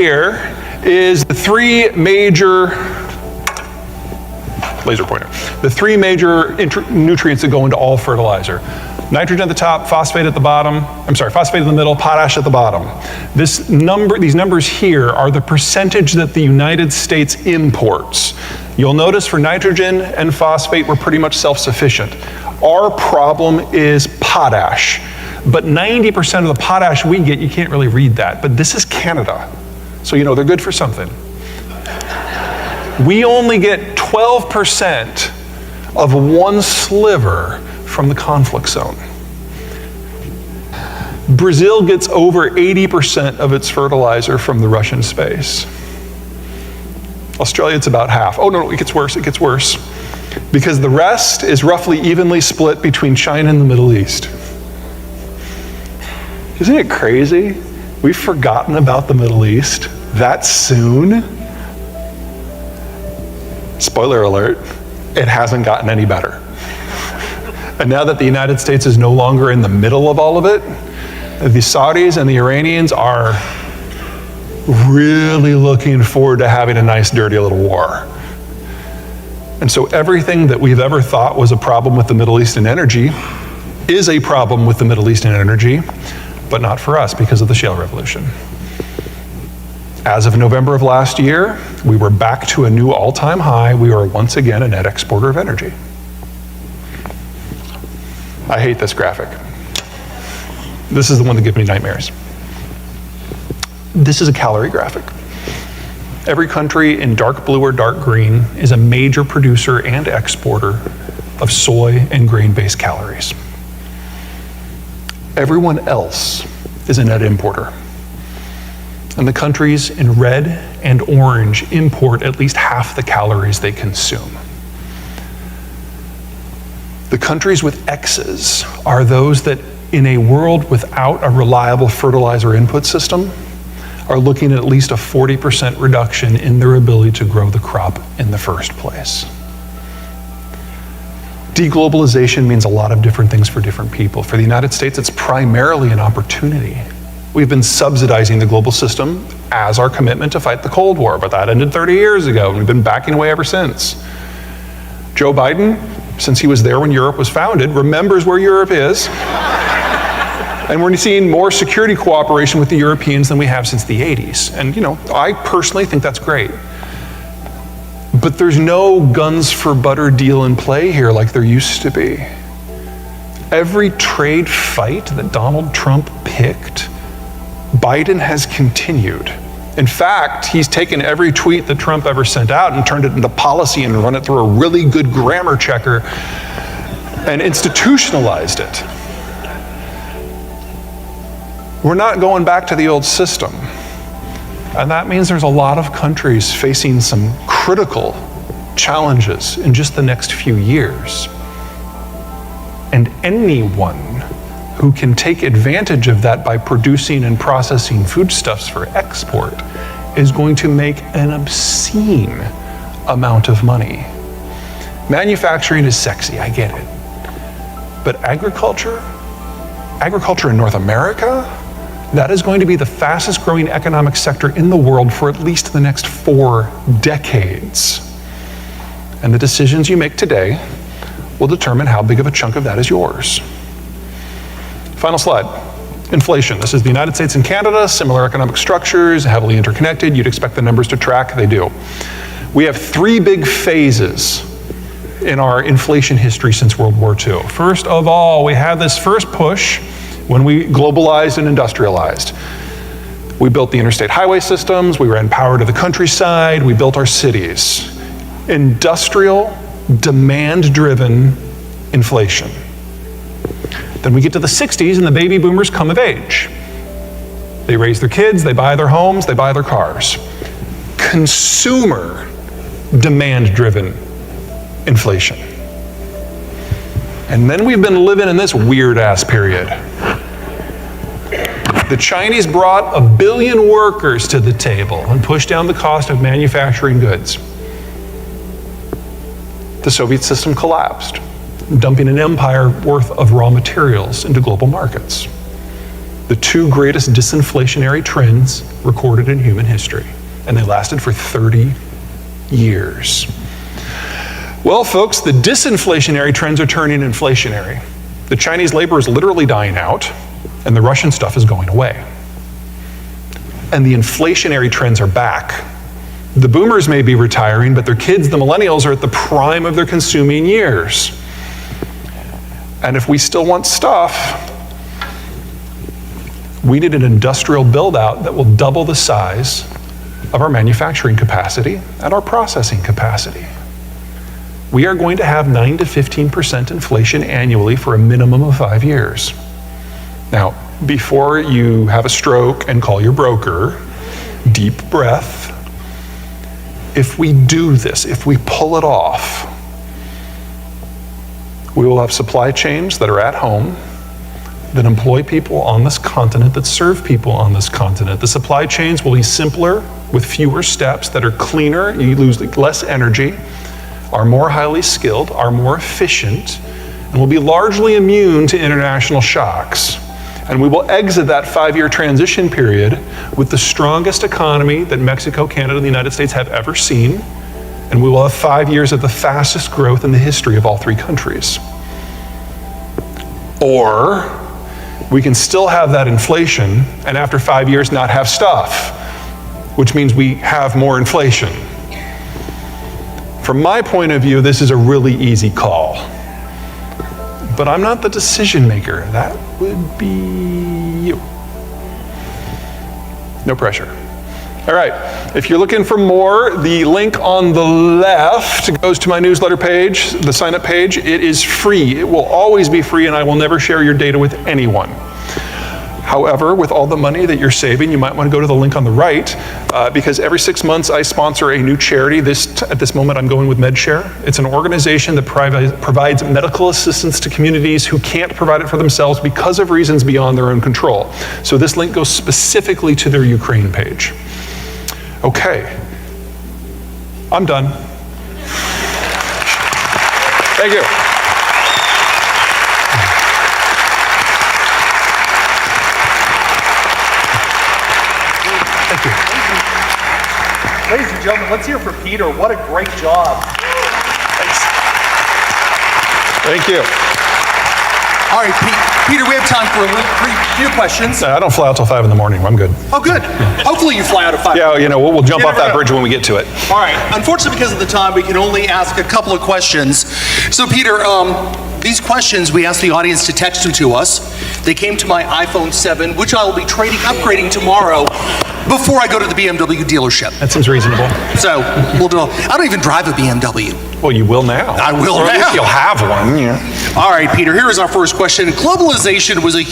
Here is the three major, laser pointer, the three major nutrients that go into all fertilizer. Nitrogen at the top, phosphate at the bottom, phosphate in the middle, potash at the bottom. These numbers here are the percentage that the United States imports. You'll notice for nitrogen and phosphate, we're pretty much self-sufficient. Our problem is potash. But 90% of the potash we get, you can't really read that. But this is Canada. So you know they're good for something. We only get 12% of one sliver from the conflict zone. Brazil gets over 80% of its fertilizer from the Russian space. Australia, it's about half. Oh no, it gets worse, because the rest is roughly evenly split between China and the Middle East. Isn't it crazy? We've forgotten about the Middle East that soon. Spoiler alert, it hasn't gotten any better. And now that the United States is no longer in the middle of all of it, the Saudis and the Iranians are really looking forward to having a nice, dirty little war. And so everything that we've ever thought was a problem with the Middle Eastern energy is a problem with the Middle Eastern energy, but not for us because of the shale revolution. As of November of last year, we were back to a new all-time high. We are once again a net exporter of energy. I hate this graphic. This is the one that gives me nightmares. This is a calorie graphic. Every country in dark blue or dark green is a major producer and exporter of soy and grain-based calories. Everyone else is a net importer. And the countries in red and orange import at least half the calories they consume. The countries with X's are those that, in a world without a reliable fertilizer input system, are looking at least a 40% reduction in their ability to grow the crop in the first place. Deglobalization means a lot of different things for different people. For the United States, it's primarily an opportunity. We've been subsidizing the global system as our commitment to fight the Cold War, but that ended 30 years ago, and we've been backing away ever since. Joe Biden, since he was there when Europe was founded, remembers where Europe is. And we're seeing more security cooperation with the Europeans than we have since the 80s. And I personally think that's great. But there's no guns for butter deal in play here like there used to be. Every trade fight that Donald Trump picked, Biden has continued. In fact, he's taken every tweet that Trump ever sent out and turned it into policy and run it through a really good grammar checker and institutionalized it. We're not going back to the old system. And that means there's a lot of countries facing some critical challenges in just the next few years. And anyone who can take advantage of that by producing and processing foodstuffs for export is going to make an obscene amount of money. Manufacturing is sexy, I get it. But agriculture in North America, that is going to be the fastest growing economic sector in the world for at least the next 4 decades. And the decisions you make today will determine how big of a chunk of that is yours. Final slide. Inflation. This is the United States and Canada, similar economic structures, heavily interconnected. You'd expect the numbers to track, they do. We have 3 big phases in our inflation history since World War II. First of all, we had this first push when we globalized and industrialized. We built the interstate highway systems, we ran power to the countryside, we built our cities. Industrial, demand-driven inflation. Then we get to the 60s and the baby boomers come of age. They raise their kids, they buy their homes, they buy their cars. Consumer, demand-driven inflation. And then we've been living in this weird-ass period. The Chinese brought 1 billion workers to the table and pushed down the cost of manufacturing goods. The Soviet system collapsed, dumping an empire worth of raw materials into global markets. the two greatest disinflationary trends recorded in human history. And they lasted for 30 years. Well, folks, the disinflationary trends are turning inflationary. The Chinese labor is literally dying out, and the Russian stuff is going away. And the inflationary trends are back. The boomers may be retiring, but their kids, the millennials, are at the prime of their consuming years. And if we still want stuff, we need an industrial build-out that will double the size of our manufacturing capacity and our processing capacity. We are going to have 9 to 15% inflation annually for a minimum of 5 years. Now, before you have a stroke and call your broker, deep breath. If we do this, if we pull it off, we will have supply chains that are at home, that employ people on this continent, that serve people on this continent. The supply chains will be simpler with fewer steps, that are cleaner, you lose less energy, are more highly skilled, are more efficient, and will be largely immune to international shocks. And we will exit that 5-year transition period with the strongest economy that Mexico, Canada, and the United States have ever seen. And we will have 5 years of the fastest growth in the history of all 3 countries. Or we can still have that inflation and after 5 years not have stuff, which means we have more inflation. From my point of view, this is a really easy call. But I'm not the decision maker. That would be you. No pressure. All right, if you're looking for more, the link on the left goes to my newsletter page, the sign up page. It is free. It will always be free, and I will never share your data with anyone. However, with all the money that you're saving, you might want to go to the link on the right, because every 6 months I sponsor a new charity. At this moment I'm going with MedShare. It's an organization that provides medical assistance to communities who can't provide it for themselves because of reasons beyond their own control. So this link goes specifically to their Ukraine page. Okay, I'm done. Thank you. Thank you. Ladies and gentlemen, let's hear for Peter. What a great job. Thanks. Thank you. All right, Peter, we have time for a few questions. I don't fly out till 5 in the morning. I'm good. Oh, good. Yeah. Hopefully you fly out at 5. Yeah, you know, we'll jump off that bridge when we get to it. All right. Unfortunately, because of the time, we can only ask a couple of questions. So, Peter, these questions, we asked the audience to text them to us. They came to my iPhone 7, which I will be upgrading tomorrow before I go to the BMW dealership. That seems reasonable. So, we'll do. I don't even drive a BMW. Well, you will now. I will now. At least you'll have one. Yeah. All right, Peter, here is our first question. Globalization was a